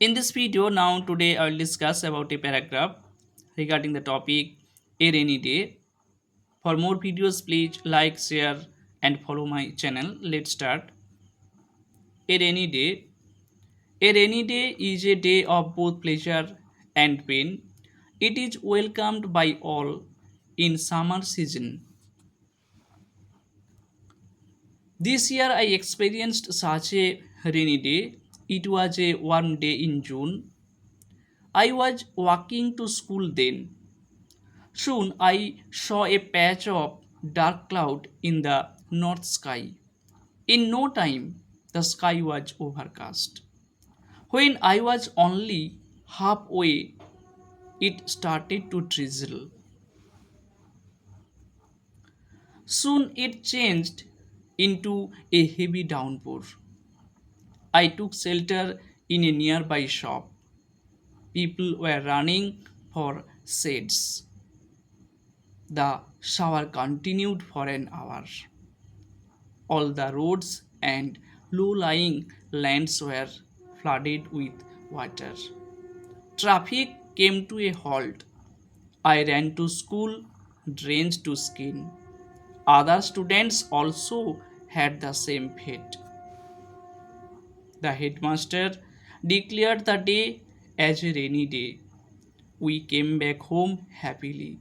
In this video now today I will discuss about a paragraph regarding the topic a rainy day. For more videos please like, share and follow my channel. Let's start. A rainy day. A rainy day is a day of both pleasure and pain. It is welcomed by all in summer season. This year I experienced such a rainy day. It was a warm day in June. I was walking to school then. Soon I saw a patch of dark cloud in the north sky. In no time, the sky was overcast. When I was only halfway, it started to drizzle. Soon it changed into a heavy downpour. I took shelter in a nearby shop. People were running for shades. The shower continued for an hour. All the roads and low lying lands were flooded with water. Traffic came to a halt. I ran to school, drenched to skin. Other students also had the same fate. The headmaster declared the day as a rainy day. We came back home happily.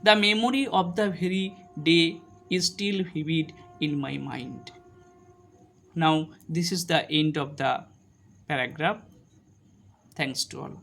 The memory of the very day is still vivid in my mind. Now, this is the end of the paragraph. Thanks to all.